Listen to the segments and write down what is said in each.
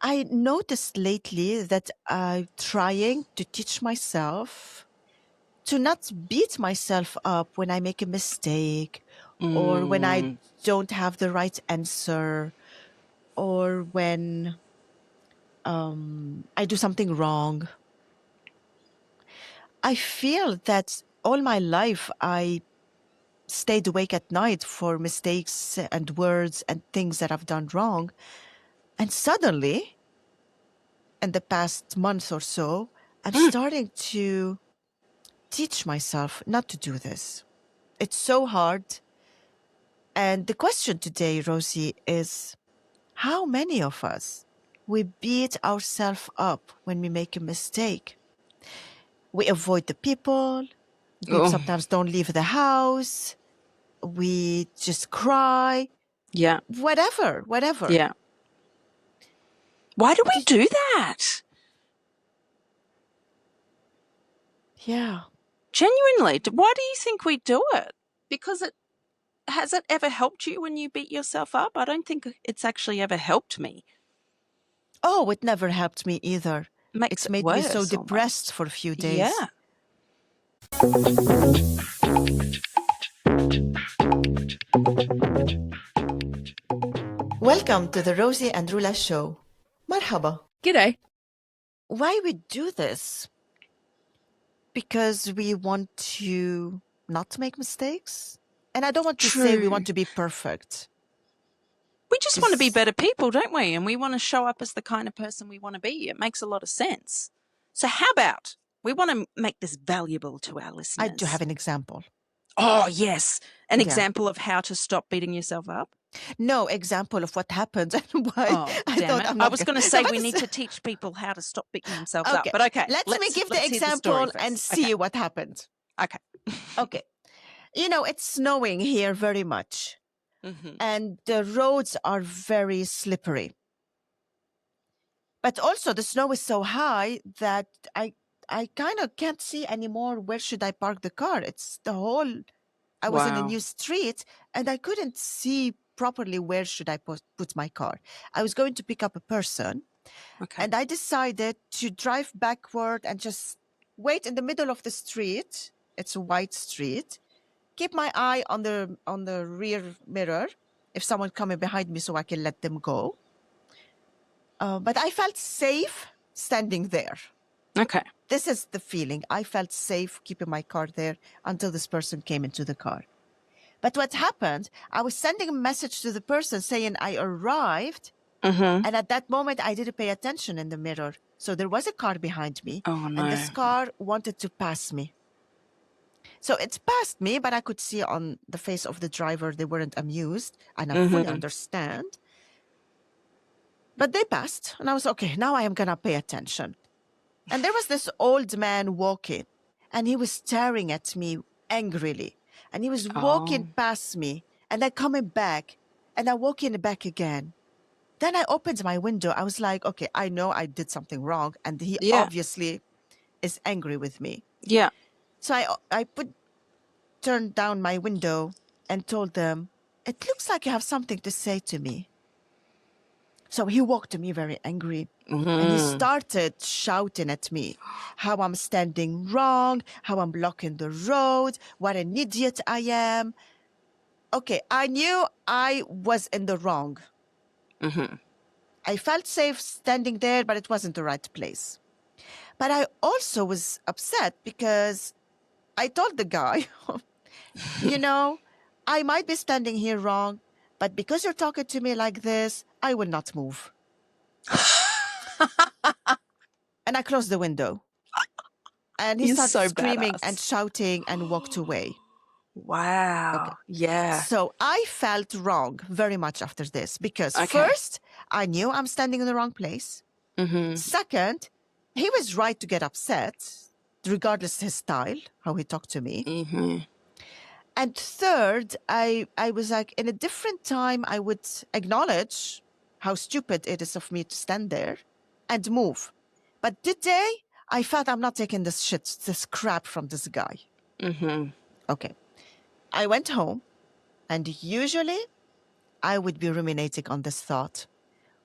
I noticed lately that I'm trying to teach myself to not beat myself up when I make a mistake or when I Mm. don't have the right answer or when I do something wrong. I feel that all my life I stayed awake at night for mistakes and words and things that I've done wrong. And suddenly, in the past month or so, I'm starting to teach myself not to do this. It's so hard. And the question today, Rosie, is how many of us we beat ourselves up when we make a mistake? We avoid the people. We Oh, sometimes don't leave the house. We just cry. yeah, Whatever. yeah. Why do we Did- do that? yeah. Genuinely, why do you think we do it? Because has it ever helped you when you beat yourself up? I don't think it's actually ever helped me. Oh, it never helped me either. Makes It's it made me so worse depressed almost. for a few days. Yeah. Welcome to the Rosie and Roula show. Marhaba. G'day. Why we do this? Because we want to not make mistakes? And I don't want to say we True. want to be perfect. We just want to be 'Cause- better people, don't we? And we want to show up as the kind of person we want to be. It makes a lot of sense. So how about we want to make this valuable to our listeners? I do have an example. Oh, yes. An Yeah. example of how to stop beating yourself up? No example of what happened and why Oh, I damn thought it. I'm I not was going to say we need to teach people how to stop beating themselves up. But okay, Let me give the let's hear example story first. and see what happened. Okay. Okay. You know, it's snowing here very much. Mm-hmm. And the roads are very slippery. But also the snow is so high that I kind of can't see anymore where should I park the car. It's the whole I was in a Wow. new street and I couldn't see properly where should I put my car. I was going to pick up a person Okay. and I decided to drive backward and just wait in the middle of the street. It's a wide street. Keep my eye on the rear mirror if someone coming behind me so I can let them go. But I felt safe standing there. Okay. This is the feeling. I felt safe keeping my car there until this person came into the car. But what happened, I was sending a message to the person saying I arrived. Mm-hmm. And at that moment, I didn't pay attention in the mirror. So there was a car behind me. Oh, no. And this car wanted to pass me. So it passed me, but I could see on the face of the driver, they weren't amused. And I fully understand. But they passed. And I was, okay, now I am going to pay attention. And there was this old man walking. And he was staring at me angrily. And he was walking past me. And then coming back. And then walking back again. Then I opened my window. I was like, okay, I know I did something wrong. And he obviously is angry with me. Yeah. So I turned down my window and told them, it looks like you have something to say to me. So he walked to me very angry. And he started shouting at me how I'm standing wrong, how I'm blocking the road, what an idiot I am. Okay, I knew I was in the wrong. I felt safe standing there, but it wasn't the right place. But I also was upset because I told the guy, you know, I might be standing here wrong, but because you're talking to me like this, I will not move. And I closed the window. And he You're started so screaming badass. and shouting and walked away. Wow. Okay. Yeah. So I felt wrong very much after this because first, I knew I'm standing in the wrong place. Second, he was right to get upset, regardless his style, how he talked to me. And third, I was like, in a different time, I would acknowledge how stupid it is of me to stand there and move. But today, I felt I'm not taking this crap from this guy. Okay. I went home, and usually I would be ruminating on this thought.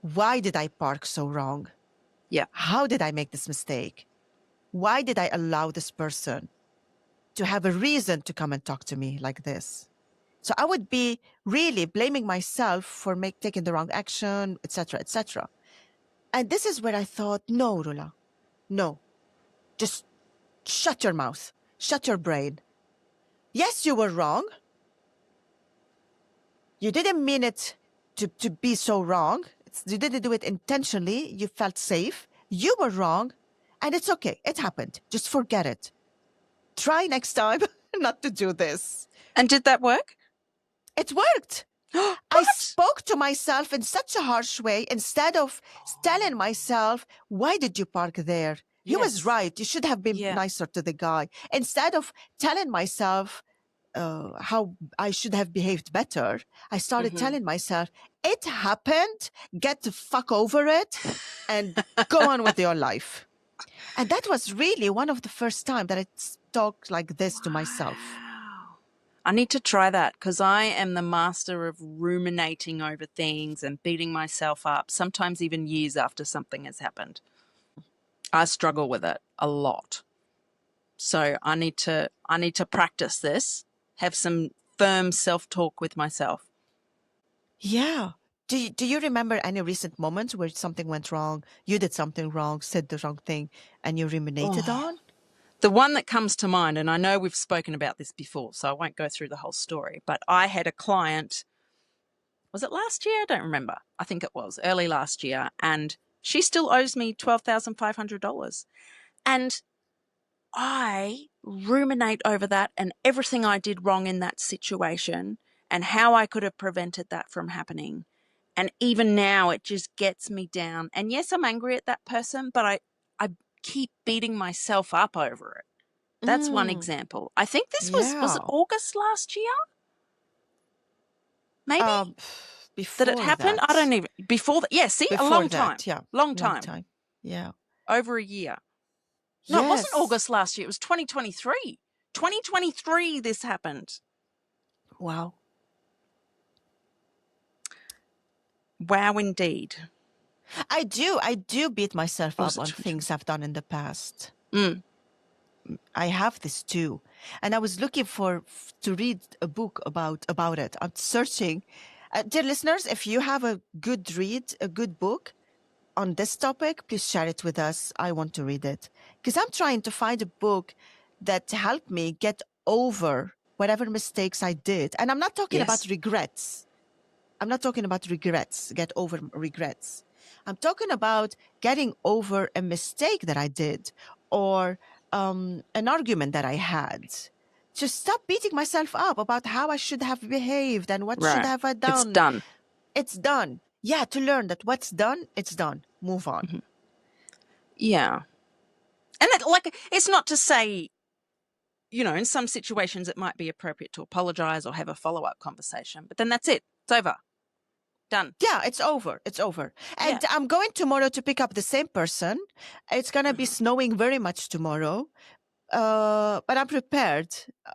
Why did I park so wrong? Yeah. How did I make this mistake? Why did I allow this person to have a reason to come and talk to me like this? So I would be really blaming myself for taking the wrong action, etc., etc. And this is where I thought, no, Roula, no, just shut your mouth, shut your brain. Yes, you were wrong. You didn't mean it to be so wrong. You didn't do it intentionally. You felt safe. You were wrong. And it's okay. It happened. Just forget it. Try next time not to do this. And did that work? It worked. I spoke to myself in such a harsh way instead of telling myself, why did you park there? He was right. You should have been nicer to the guy. Instead of telling myself how I should have behaved better, I started telling myself, it happened, get the fuck over it, and go on with your life. And that was really one of the first time that I talked like this to myself. I need to try that because I am the master of ruminating over things and beating myself up, sometimes even years after something has happened. I struggle with it a lot. So I need to practice this, have some firm self-talk with myself. Yeah. Do you remember any recent moments where something went wrong, you did something wrong, said the wrong thing, and you ruminated on? The one that comes to mind, and I know we've spoken about this before, so I won't go through the whole story, but I had a client, was it last year? I don't remember. I think it was early last year, and she still owes me $12,500. And I ruminate over that and everything I did wrong in that situation and how I could have prevented that from happening. And even now, it just gets me down. And yes, I'm angry at that person, but I keep beating myself up over it. That's one example. I think this was it August last year? Maybe? Before that it happened? That. I don't even, before that. Yeah, see, before a long that, time. Yeah. Long time. Yeah. Over a year. No, it wasn't August last year. It was 2023. 2023 this happened. Wow. Wow, indeed. I do beat myself up on things I've done in the past. I have this too. And I was looking to read a book about it. I'm searching. Dear listeners, if you have a good read, a good book on this topic, please share it with us. I want to read it. Because I'm trying to find a book that helped me get over whatever mistakes I did. And I'm not talking about regrets. I'm not talking about regrets, get over regrets. I'm talking about getting over a mistake that I did or an argument that I had. Just stop beating myself up about how I should have behaved and what should have I done. It's done. It's done. Yeah, to learn that what's done, it's done. Move on. Yeah. And it's not to say, in some situations it might be appropriate to apologize or have a follow-up conversation, but then that's it. It's over. Done. Yeah, it's over. It's over. And I'm going tomorrow to pick up the same person. It's going to be snowing very much tomorrow. But I'm prepared.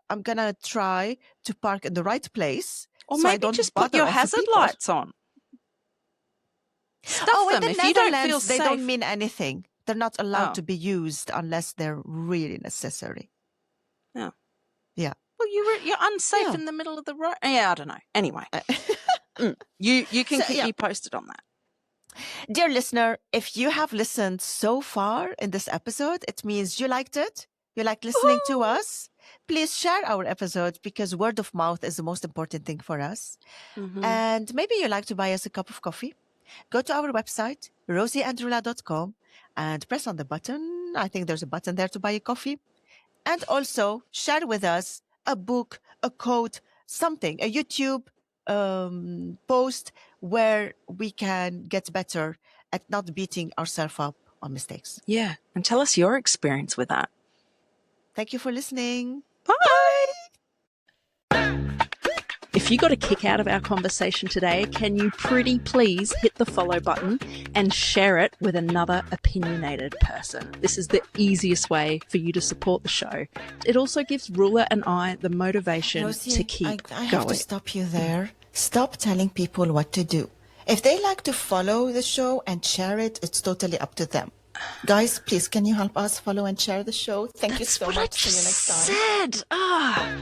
I'm going to try to park in the right place. Or so maybe I don't just put your hazard lights on. Stuff them. If you don't feel safe. They don't mean anything. They're not allowed to be used unless they're really necessary. Yeah. Yeah. Well, you're unsafe in the middle of the road. Yeah, I don't know. Anyway. You can keep me posted on that. Dear listener, if you have listened so far in this episode, it means you liked it. You liked listening to us. Please share our episodes because word of mouth is the most important thing for us. And maybe you like to buy us a cup of coffee. Go to our website, rosieandroula.com, and press on the button. I think there's a button there to buy a coffee. And also share with us a book, a quote, something, a YouTube post where we can get better at not beating ourselves up on mistakes. Yeah. And tell us your experience with that. Thank you for listening. Bye. If you got a kick out of our conversation today, can you pretty please hit the follow button and share it with another opinionated person? This is the easiest way for you to support the show. It also gives Roula and I the motivation Rosie, to keep I have going. to stop you there. Stop telling people what to do. If they like to follow the show and share it, it's totally up to them. Guys, please, can you help us follow and share the show? Thank you so much. See you next time. Said. Ah.